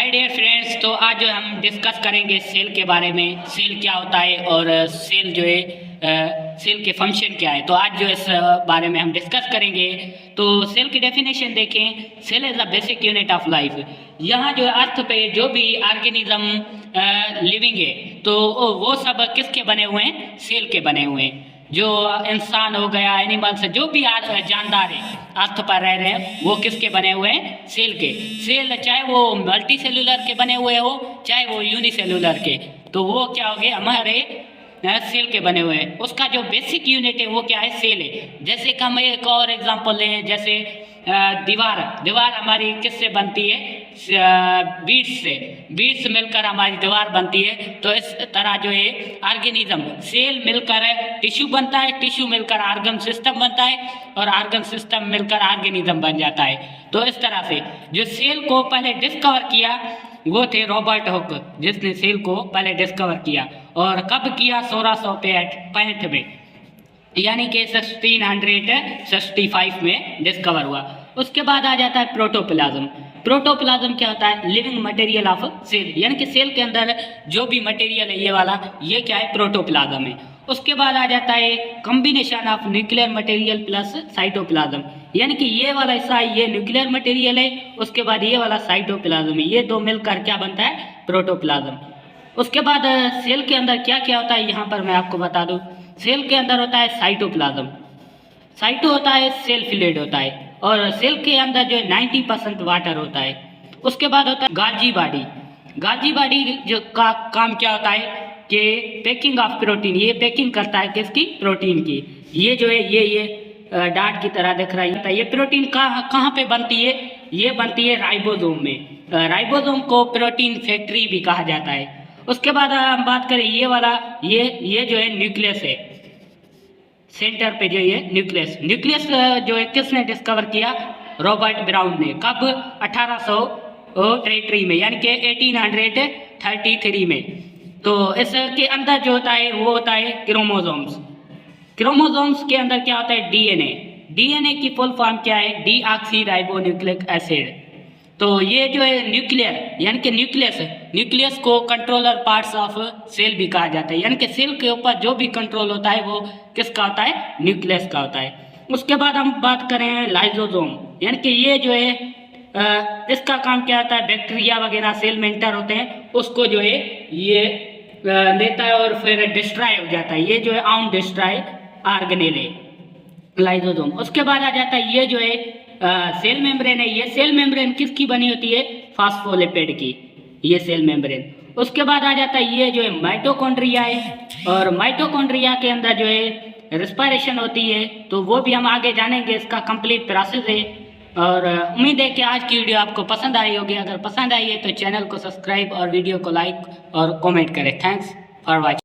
Hi dear friends, तो आज जो हम डिस्कस करेंगे सेल के बारे में। सेल क्या होता है और सेल जो है सेल के फंक्शन क्या है। तो आज जो इस बारे में हम डिस्कस करेंगे। तो सेल की डेफिनेशन देखें। Cell is a basic unit of life. यहाँ जो अर्थ पे जो भी ऑर्गेनिज्म लिविंग है तो वो सब किसके बने हुए हैं? सेल के बने हुए हैं। जो इंसान हो गया, एनिमल्स, जो भी जानदार है अर्थ पर रह रहे हैं, वो किसके बने हुए हैं? सेल के। सेल चाहे वो मल्टी सेलुलर के बने हुए हो, चाहे वो यूनिसेलुलर के, तो वो क्या हो गए? हमारे सेल के बने हुए हैं। उसका जो बेसिक यूनिट है वो क्या है? सेल है। जैसे कि हम एक और एग्जांपल लें, जैसे दीवार हमारी किससे बनती है? बीड्स से। बीड्स मिलकर हमारी दीवार बनती है। तो इस तरह जो है ऑर्गेनिज्म, सेल मिलकर टिश्यू बनता है, टिश्यू मिलकर ऑर्गन सिस्टम बनता है, और ऑर्गन सिस्टम मिलकर ऑर्गेनिज्म बन जाता है। तो इस तरह से जो सेल को पहले डिस्कवर किया वो थे रॉबर्ट हुक, जिसने सेल को पहले डिस्कवर किया। और कब किया? 1665 में, यानी कि 1665 में डिस्कवर हुआ। उसके बाद आ जाता है प्रोटोप्लाज्म। प्रोटोप्लाज्म क्या होता है? लिविंग मटेरियल ऑफ सेल, यानी कि सेल के अंदर जो भी मटेरियल है ये वाला, ये क्या है? प्रोटोप्लाज्म है। उसके बाद आ जाता है combination of nuclear material plus cytoplasm, यानी कि ये वाला हिस्सा ये न्यूक्लियर मटेरियल है, उसके बाद ये वाला साइटोप्लाज्म है। ये दो मिलकर क्या बनता है? प्रोटोप्लाज्म। उसके बाद सेल के अंदर क्या क्या होता है, यहाँ पर मैं आपको बता दूं। सेल के अंदर होता है साइटोप्लाज्म। साइटो होता है सेल फ्लूइड होता है, और सेल के अंदर जो है 90% वाटर होता है। उसके बाद होता है गाल्जी बॉडी। गाल्जी बॉडी जो का काम क्या होता है कि पैकिंग ऑफ प्रोटीन, ये पैकिंग करता है किसकी? प्रोटीन की। ये जो है ये डार्ट की तरह दिख रहा है। ये प्रोटीन कहाँ पे बनती है? ये बनती है राइबोसोम में। राइबोसोम को प्रोटीन फैक्ट्री भी कहा जाता है। उसके बाद हम बात करें ये वाला, ये जो है न्यूक्लियस है। सेंटर पे जो ये न्यूक्लियस जो है किसने डिस्कवर किया? रॉबर्ट ब्राउन ने। कब? 1833 में, यानी कि 1833 में। तो इसके अंदर जो होता है वो होता है क्रोमोसोम्स। क्रोमोसोम्स के अंदर क्या होता है? डीएनए। डीएनए की फुल फॉर्म क्या है? Deoxy ribonucleic acid. तो ये जो है न्यूक्लियर, यानी कि न्यूक्लियस को कंट्रोलर पार्ट्स ऑफ सेल भी कहा जाता है, यानी कि सेल के ऊपर जो भी कंट्रोल होता है वो किसका होता है? न्यूक्लियस का होता है। उसके बाद हम बात करें लाइसोसोम, यानी कि ये जो है इसका काम क्या होता है? बैक्टीरिया वगैरह सेल में एंटर होते हैं, उसको जो है ये लेता है और फिर डिस्ट्रॉय हो जाता है। ये जो है आउन डिस्ट्रॉय ऑर्गेनेल है लाइसोसोम। उसके बाद आ जाता है ये जो है सेल मेम्ब्रेन है। ये सेल मेम्ब्रेन किसकी बनी होती है? फास्फोलिपिड की, ये सेल मेम्ब्रेन। उसके बाद आ जाता है ये जो है माइटोकॉन्ड्रिया है, और माइटोकॉन्ड्रिया के अंदर जो है रेस्पिरेशन होती है। तो वो भी हम आगे जानेंगे, इसका कंप्लीट प्रोसेस है। और उम्मीद है कि आज की वीडियो आपको पसंद आई होगी। अगर पसंद आई है तो चैनल को सब्सक्राइब और वीडियो को लाइक और कमेंट करें। Thanks for watching.